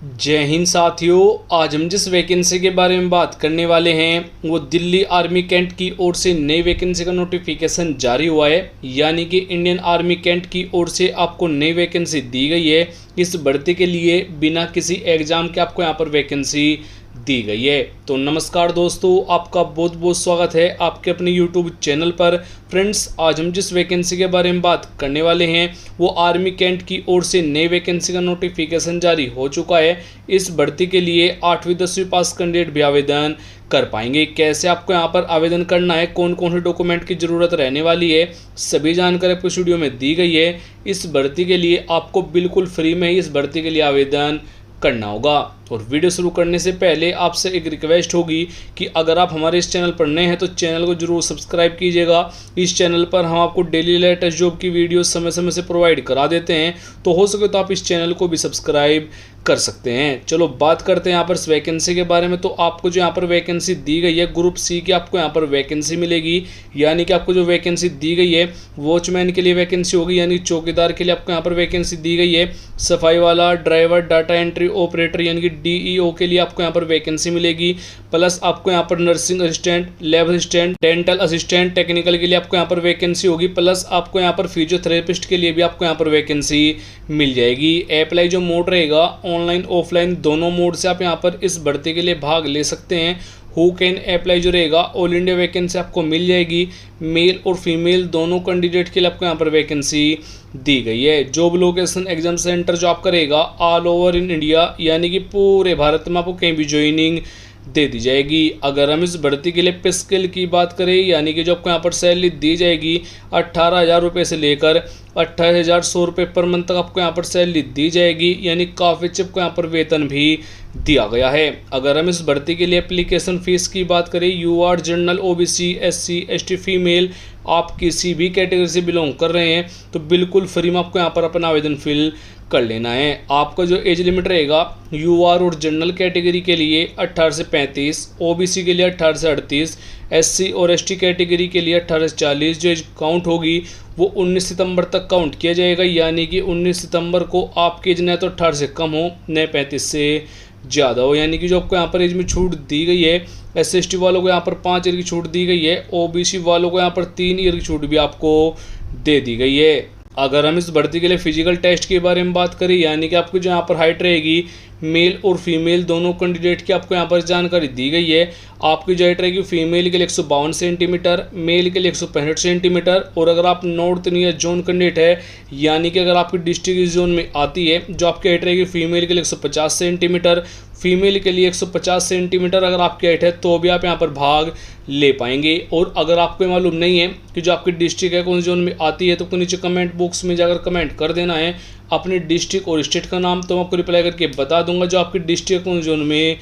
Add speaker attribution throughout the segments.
Speaker 1: जय हिंद साथियों। आज हम जिस वैकेंसी के बारे में बात करने वाले हैं वो दिल्ली आर्मी कैंट की ओर से नई वैकेंसी का नोटिफिकेशन जारी हुआ है। यानी कि इंडियन आर्मी कैंट की ओर से आपको नई वैकेंसी दी गई है। इस भर्ती के लिए बिना किसी एग्जाम के आपको यहाँ पर वैकेंसी दी गई है। तो नमस्कार दोस्तों, आपका बहुत बहुत स्वागत है आपके अपने YouTube चैनल पर। फ्रेंड्स, आज हम जिस वैकेंसी के बारे में बात करने वाले हैं वो आर्मी कैंट की ओर से नई वैकेंसी का नोटिफिकेशन जारी हो चुका है। इस भर्ती के लिए 8वीं 10वीं पास कैंडिडेट भी आवेदन कर पाएंगे। कैसे आपको यहाँ पर आवेदन करना है, कौन कौन से डॉक्यूमेंट की ज़रूरत रहने वाली है, सभी जानकारी आपको इस वीडियो में दी गई है। इस भर्ती के लिए आपको बिल्कुल फ्री में ही इस भर्ती के लिए आवेदन करना होगा। और वीडियो शुरू करने से पहले आपसे एक रिक्वेस्ट होगी कि अगर आप हमारे इस चैनल पर नए हैं तो चैनल को जरूर सब्सक्राइब कीजिएगा। इस चैनल पर हम आपको डेली लेटेस्ट जॉब की वीडियो समय समय से प्रोवाइड करा देते हैं, तो हो सके तो आप इस चैनल को भी सब्सक्राइब कर सकते हैं। चलो बात करते हैं यहाँ पर वैकेंसी के बारे में। तो आपको जो यहाँ पर वैकेंसी दी गई है ग्रुप सी की आपको यहाँ पर वैकेंसी मिलेगी। यानी कि आपको जो वैकेंसी दी गई है वॉचमैन के लिए वैकेंसी होगी, यानी चौकीदार के लिए आपको यहाँ पर वैकेंसी दी गई है। सफाई वाला, ड्राइवर, डाटा एंट्री ऑपरेटर यानी कि DEO के लिए आपको यहाँ पर वैकेंसी मिलेगी। प्लस आपको यहाँ पर nursing assistant, lab assistant, dental assistant, technical के लिए आपको यहाँ पर वैकेंसी होगी। प्लस आपको यहाँ पर फिजियोथेरेपिस्ट के लिए भी आपको यहाँ पर वैकेंसी मिल जाएगी। अप्लाई जो मोड रहेगा ऑनलाइन ऑफलाइन दोनों मोड से आप यहाँ पर इस भर्ती के लिए भाग ले सकते हैं। हु कैन अप्लाई जो रहेगा ऑल इंडिया वैकेंसी आपको मिल जाएगी। मेल और फीमेल दोनों कैंडिडेट के लिए आपको यहाँ पर वैकेंसी दी गई है। जॉब लोकेशन एग्जाम सेंटर जो आपका रहेगा ऑल ओवर इन इंडिया, यानी कि पूरे भारत में आपको कहीं भी ज्वाइनिंग दे दी जाएगी। अगर हम इस भर्ती के लिए पे स्केल की बात करें, यानी कि जो आपको यहाँ पर सैलरी दी जाएगी 18,000 रुपये से लेकर 28,100 रुपये पर मंथ तक आपको यहाँ पर सैलरी दी जाएगी। यानी काफ़ी अच्छे आपको यहाँ पर वेतन भी दिया गया है। अगर हम इस भर्ती के लिए एप्लीकेशन फ़ीस की बात करें, UR general, OBC, SC, ST, female, आप किसी भी कैटेगरी से बिलोंग कर रहे हैं तो बिल्कुल फ्री में आपको यहाँ पर अपना आवेदन फिल कर लेना है। आपका जो एज लिमिट रहेगा UR और जनरल कैटेगरी के लिए 18 से 35, OBC के लिए 18 से 38, SC और ST कैटेगरी के लिए 18 से 40। जो एज काउंट होगी वो 19 सितंबर तक काउंट किया जाएगा। यानी कि 19 सितंबर को आपकी एज न तो 18 से कम हो न 35 से ज़्यादा हो। यानी कि जो आपको यहाँ पर एज में छूट दी गई है, SC/ST वालों को यहाँ पर 5 ईयर की छूट दी गई है, OBC वालों को यहाँ पर 3 ईयर की छूट भी आपको दे दी गई है। अगर हम इस भर्ती के लिए फिजिकल टेस्ट के बारे में बात करें, यानी कि आपको जो यहाँ पर हाइट रहेगी मेल और फीमेल दोनों कैंडिडेट की आपको यहाँ पर जानकारी दी गई है। आपकी जो हाइट रहेगी फीमेल के लिए 152 सेंटीमीटर, मेल के लिए 165 सेंटीमीटर। और अगर आप नॉर्थ ईयर जोन कैंडिडेट है, यानी कि अगर आपकी डिस्ट्रिक्ट इस जोन में आती है, जो आपकी हाइट रहेगी फीमेल के लिए 150 सेंटीमीटर, फीमेल के लिए 150 सेंटीमीटर अगर आपकी हाइट है तो भी आप यहाँ पर भाग ले पाएंगे। और अगर आपको मालूम नहीं है कि जो आपकी डिस्ट्रिक्ट है कौन जोन में आती है, तो आपको नीचे कमेंट बॉक्स में जाकर कमेंट कर देना है अपने डिस्ट्रिक्ट और स्टेट का नाम, तो मैं आपको रिप्लाई करके बता दूंगा जो आपकी डिस्ट्रिक्ट कौन जोन में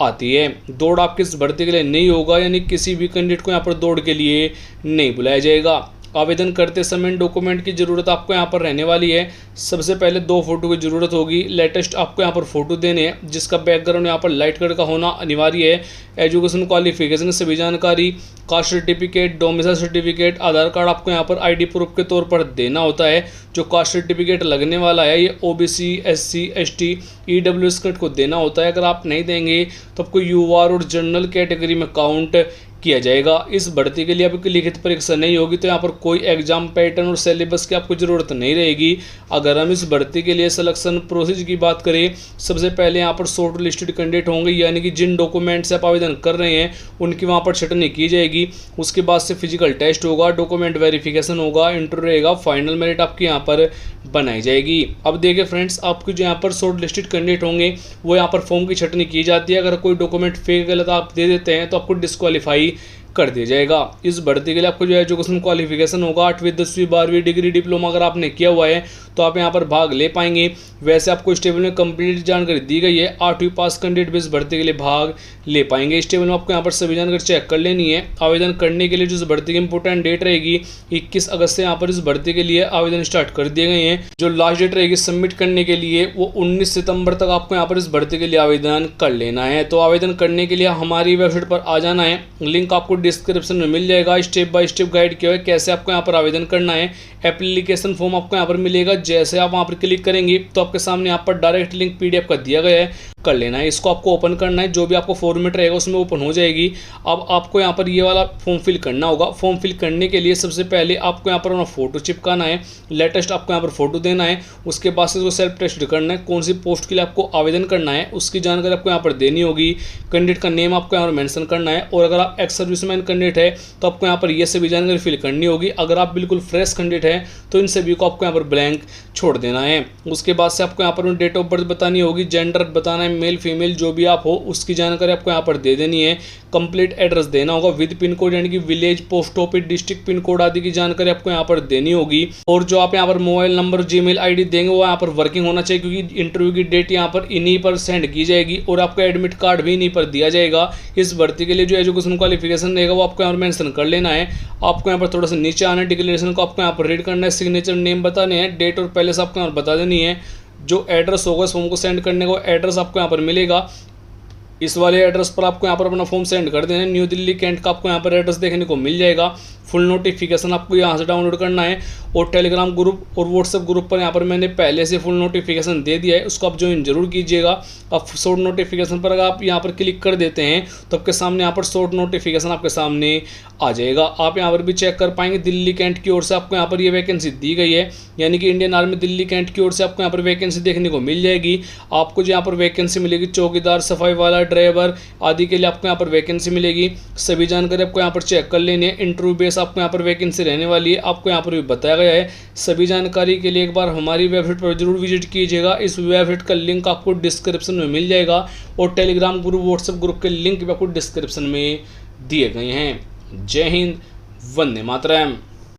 Speaker 1: आती है। दौड़ आपकी इस भर्ती के लिए नहीं होगा, यानी किसी भी कैंडिडेट को यहाँ पर दौड़ के लिए नहीं बुलाया जाएगा। आवेदन करते समय डॉक्यूमेंट की ज़रूरत आपको यहाँ पर रहने वाली है। सबसे पहले 2 फोटो की ज़रूरत होगी। लेटेस्ट आपको यहाँ पर फोटो देने हैं जिसका बैकग्राउंड यहाँ पर लाइट कलर का होना अनिवार्य है। एजुकेशन क्वालिफिकेशन सभी जानकारी, कास्ट सर्टिफिकेट, डोमिसाइल सर्टिफिकेट, आधार कार्ड आपको यहाँ पर ID प्रूफ के तौर पर देना होता है। जो कास्ट सर्टिफिकेट लगने वाला है ये OBC, SC, ST, EWS candidate को देना होता है। अगर आप नहीं देंगे तो आपको UR और जनरल कैटेगरी में काउंट किया जाएगा। इस भर्ती के लिए आपकी लिखित परीक्षा नहीं होगी, तो यहाँ पर कोई एग्जाम पैटर्न और सिलेबस की आपको ज़रूरत नहीं रहेगी। अगर हम इस भर्ती के लिए सिलेक्शन प्रोसेस की बात करें, सबसे पहले यहाँ पर शॉर्ट लिस्टेड कैंडिडेट होंगे, यानी कि जिन डॉक्यूमेंट से आप आवेदन कर रहे हैं उनकी वहाँ पर छटनी की जाएगी। उसके बाद से फिजिकल टेस्ट होगा, डॉक्यूमेंट वेरिफिकेशन होगा, इंटरव्यू रहेगा, फाइनल मेरिट आपकी यहाँ पर बनाई जाएगी। अब देखिए फ्रेंड्स, आपके जो यहाँ पर शॉर्ट लिस्टेड कैंडिडेट होंगे वो यहाँ पर फॉर्म की छटनी की जाती है। अगर कोई डॉक्यूमेंट फेक गलत आप दे देते हैं तो आपको डिस्क्वालीफाई कर दिया जाएगा। इस भर्ती के लिए आपको जो एजुकेशन क्वालिफिकेशन होगा 8वीं 10वीं 12वीं डिग्री डिप्लोमा अगर आपने किया हुआ है तो आप यहाँ पर भाग ले पाएंगे। वैसे आपको इस टेबल में कंप्लीट जानकारी दी गई है। 8वीं पास कैंडिडेट भी इस भर्ती के लिए भाग ले पाएंगे। इस टेबल में आपको यहाँ पर सभी जानकारी चेक कर लेनी है। आवेदन करने के लिए जो इस भर्ती की इंपोर्टेंट डेट रहेगी 21 अगस्त से यहाँ पर इस भर्ती के लिए आवेदन स्टार्ट कर दिए गए हैं। जो लास्ट डेट रहेगी सबमिट करने के लिए वो 19 सितंबर तक आपको यहाँ पर इस भर्ती के लिए आवेदन कर लेना है। तो आवेदन करने के लिए हमारी वेबसाइट पर आ जाना है, लिंक आपको डिस्क्रिप्शन में मिल जाएगा। स्टेप बाय स्टेप गाइड किया है कैसे आपको यहाँ पर आवेदन करना है। एप्लीकेशन फॉर्म आपको यहाँ पर मिलेगा जैसे आप वहाँ पर क्लिक करेंगे तो आपके सामने यहाँ पर डायरेक्ट लिंक PDF का दिया गया है, कर लेना है। इसको आपको ओपन करना है, जो भी आपको फॉर्मेट रहेगा उसमें ओपन हो जाएगी। अब आपको यहाँ पर ये वाला फॉर्म फिल करना होगा। फॉर्म फिल करने के लिए सबसे पहले आपको यहाँ पर अपना फोटो चिपकाना है, लेटेस्ट आपको यहाँ पर फोटो देना है। उसके बाद से उसको सेल्फ टेस्ट करना है, कौन सी पोस्ट के लिए आपको आवेदन करना है उसकी जानकारी आपको यहाँ पर देनी होगी। कैंडिडेट का नेम आपको यहाँ पर मेंशन करना है, और अगर आप एक्स सर्विसमैन कैंडिडेट है तो आपको यहाँ पर ये सभी जानकारी फिल करनी होगी। अगर आप बिल्कुल फ्रेश कैंडिडेट है तो इन सभी को आपको यहाँ पर ब्लैंक छोड़ देना है। उसके बाद से आपको यहाँ पर डेट ऑफ बर्थ बतानी होगी, जेंडर बताना है, मेल फीमेल जो भी आप हो उसकी जानकारी आपको यहाँ पर दे देनी है। कंप्लीट एड्रेस देना होगा विद पिन कोड, यानी कि village, post office, district pin code आदि की जानकारी आपको यहाँ पर देनी होगी। और जो आप यहाँ पर मोबाइल नंबर, जीमेल आईडी देंगे वो यहाँ पर वर्किंग होना चाहिए, क्योंकि इंटरव्यू की डेट यहाँ पर इन्हीं पर सेंड की जाएगी और आपका एडमिट कार्ड भी इन्हीं पर दिया जाएगा। इस भर्ती के लिए जो एजुकेशन क्वालिफिकेशन रहेगा वो आपको यहाँ पर मेंशन कर लेना है। आपको यहाँ पर थोड़ा सा नीचे आना है, डिक्लेरेशन को आपको यहाँ पर रीड करना है, सिग्नेचर, नेम बताने हैं, डेट और पैलेस आपको यहाँ पर बता देनी है। जो एड्रेस होगा इस फॉर्म को सेंड करने को एड्रेस आपको यहाँ पर मिलेगा, इस वाले एड्रेस पर आपको यहाँ पर अपना फॉर्म सेंड कर देना है। न्यू दिल्ली कैंट का आपको यहाँ पर एड्रेस देखने को मिल जाएगा। फुल नोटिफिकेशन आपको यहाँ से डाउनलोड करना है, और टेलीग्राम ग्रुप और व्हाट्सएप ग्रुप पर यहाँ पर मैंने पहले से फुल नोटिफिकेशन दे दिया है, उसको आप ज्वाइन जरूर कीजिएगा। अब शॉर्ट नोटिफिकेशन पर अगर आप यहाँ पर क्लिक कर देते हैं तो आपके सामने यहाँ पर शॉर्ट नोटिफिकेशन आपके सामने आ जाएगा। आप यहाँ पर भी चेक कर पाएंगे, दिल्ली कैंट की ओर से आपको यहाँ पर ये वैकेंसी दी गई है, यानी कि इंडियन आर्मी दिल्ली कैंट की ओर से आपको यहाँ पर वैकेंसी देखने को मिल जाएगी। आपको जो यहाँ पर वैकेंसी मिलेगी चौकीदार, सफाई वाला, ड्राइवर आदि के लिए आपको यहाँ पर वैकेंसी मिलेगी। सभी जानकारी आपको यहाँ पर चेक कर लेनी है। इंटरव्यू बेस आपको यहाँ पर वैकेंसी रहने वाली है, आपको यहाँ पर भी बताया गया है। सभी जानकारी के लिए एक बार हमारी वेबसाइट पर जरूर विजिट कीजिएगा। इस वेबसाइट का लिंक आपको डिस्क्रिप्शन में मिल जाएगा, और टेलीग्राम ग्रुप, व्हाट्सएप ग्रुप के लिंक भी आपको डिस्क्रिप्शन में दिए गए हैं। जय हिंद, वंदे मातरम।